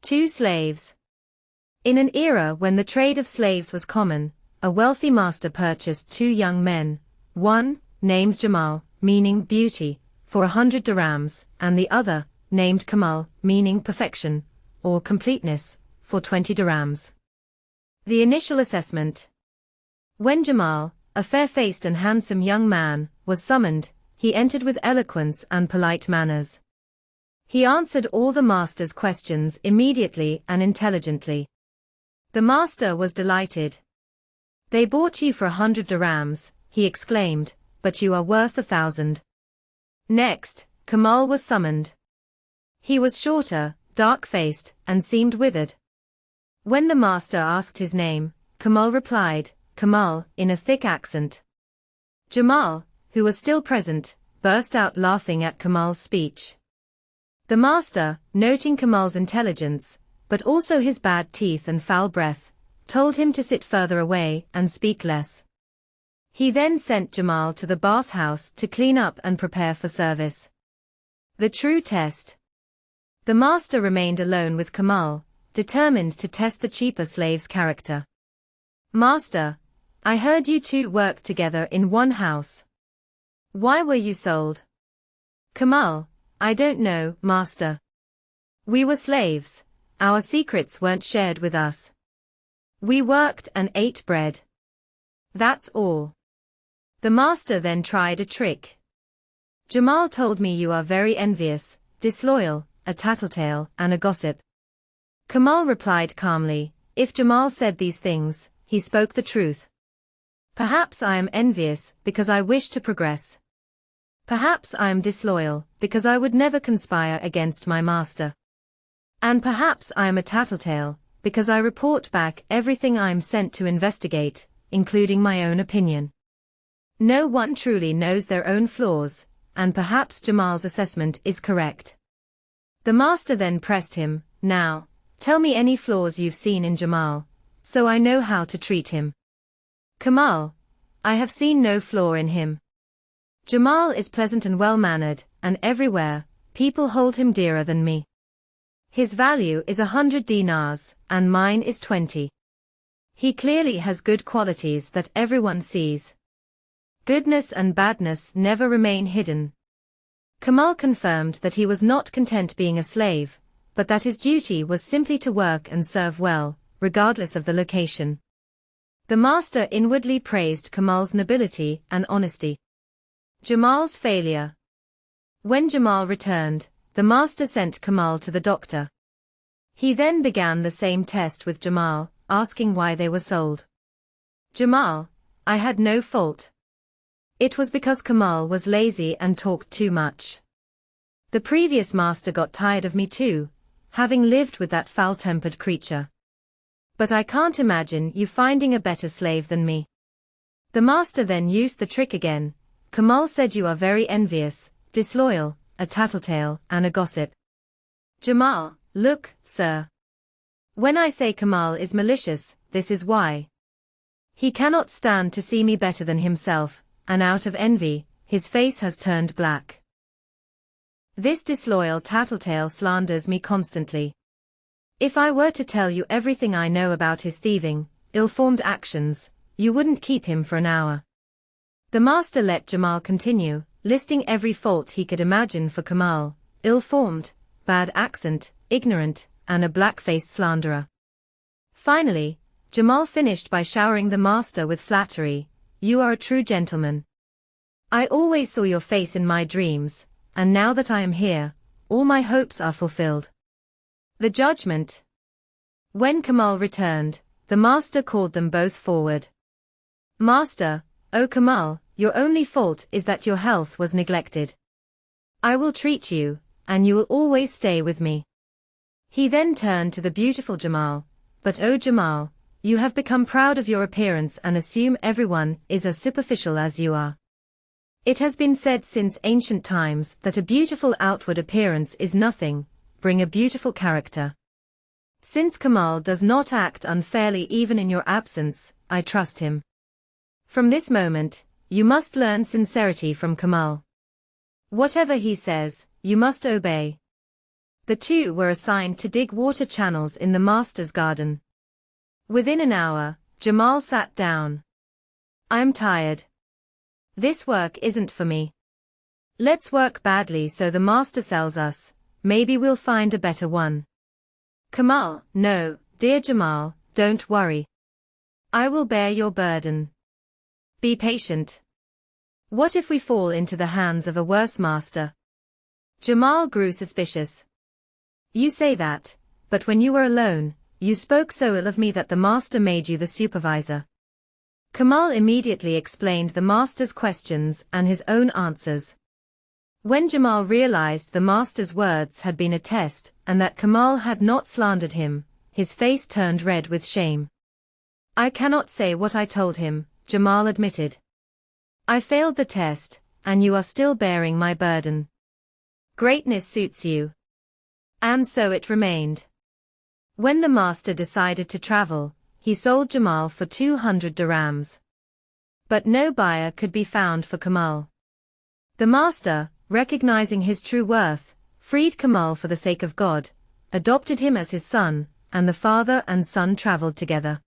Two slaves. In an era when the trade of slaves was common, a wealthy master purchased two young men, one, named Jamal, meaning beauty, for 100 dirhams, and the other, named Kamal, meaning perfection, or completeness, for 20 dirhams. The initial assessment. When Jamal, a fair-faced and handsome young man, was summoned, he entered with eloquence and polite manners. He answered all the master's questions immediately and intelligently. The master was delighted. "They bought you for 100 dirhams, he exclaimed, "but you are worth 1,000. Next, Kamal was summoned. He was shorter, dark-faced, and seemed withered. When the master asked his name, Kamal replied, "Kamal," in a thick accent. Jamal, who was still present, burst out laughing at Kamal's speech. The master, noting Kamal's intelligence, but also his bad teeth and foul breath, told him to sit further away and speak less. He then sent Jamal to the bathhouse to clean up and prepare for service. The true test. The master remained alone with Kamal, determined to test the cheaper slave's character. "Master, I heard you two worked together in one house. Why were you sold?" Kamal: "I don't know, master. We were slaves. Our secrets weren't shared with us. We worked and ate bread. That's all." The master then tried a trick. "Jamal told me you are very envious, disloyal, a tattletale, and a gossip." Kamal replied calmly, "If Jamal said these things, he spoke the truth. Perhaps I am envious because I wish to progress. Perhaps I am disloyal because I would never conspire against my master. And perhaps I am a tattletale because I report back everything I am sent to investigate, including my own opinion. No one truly knows their own flaws, and perhaps Jamal's assessment is correct." The master then pressed him, "Now, tell me any flaws you've seen in Jamal, so I know how to treat him." Kamal: "I have seen no flaw in him. Jamal is pleasant and well-mannered, and everywhere, people hold him dearer than me. His value is 100 dinars, and mine is 20. He clearly has good qualities that everyone sees. Goodness and badness never remain hidden." Kamal confirmed that he was not content being a slave, but that his duty was simply to work and serve well, regardless of the location. The master inwardly praised Kamal's nobility and honesty. Jamal's failure. When Jamal returned, the master sent Kamal to the doctor. He then began the same test with Jamal, asking why they were sold. Jamal: "I had no fault. It was because Kamal was lazy and talked too much. The previous master got tired of me too, having lived with that foul-tempered creature. But I can't imagine you finding a better slave than me." The master then used the trick again. "Kamal said you are very envious, disloyal, a tattletale, and a gossip." Jamal: "Look, sir. When I say Kamal is malicious, this is why. He cannot stand to see me better than himself, and out of envy, his face has turned black. This disloyal tattletale slanders me constantly. If I were to tell you everything I know about his thieving, ill-formed actions, you wouldn't keep him for an hour." The master let Jamal continue, listing every fault he could imagine for Kamal: ill-formed, bad accent, ignorant, and a black-faced slanderer. Finally, Jamal finished by showering the master with flattery: "You are a true gentleman. I always saw your face in my dreams, and now that I am here, all my hopes are fulfilled." The judgment. When Kamal returned, the master called them both forward. "Master, O Kamal, your only fault is that your health was neglected. I will treat you, and you will always stay with me." He then turned to the beautiful Jamal: "But O Jamal, you have become proud of your appearance and assume everyone is as superficial as you are. It has been said since ancient times that a beautiful outward appearance is nothing, bring a beautiful character. Since Kamal does not act unfairly even in your absence, I trust him. From this moment, you must learn sincerity from Kamal. Whatever he says, you must obey. The two were assigned to dig water channels in the master's garden. Within an hour, Jamal sat down. "I'm tired. This work isn't for me. Let's work badly so the master sells us, maybe we'll find a better one." Kamal: "No, dear Jamal, don't worry. I will bear your burden. Be patient. What if we fall into the hands of a worse master?" Jamal grew suspicious. "You say that, but when you were alone, you spoke so ill of me that the master made you the supervisor." Kamal immediately explained the master's questions and his own answers. When Jamal realized the master's words had been a test and that Kamal had not slandered him, his face turned red with shame. "I cannot say what I told him," Jamal admitted. "I failed the test, and you are still bearing my burden. Greatness suits you." And so it remained. When the master decided to travel, he sold Jamal for 200 dirhams. But no buyer could be found for Kamal. The master, recognizing his true worth, freed Kamal for the sake of God, adopted him as his son, and the father and son traveled together.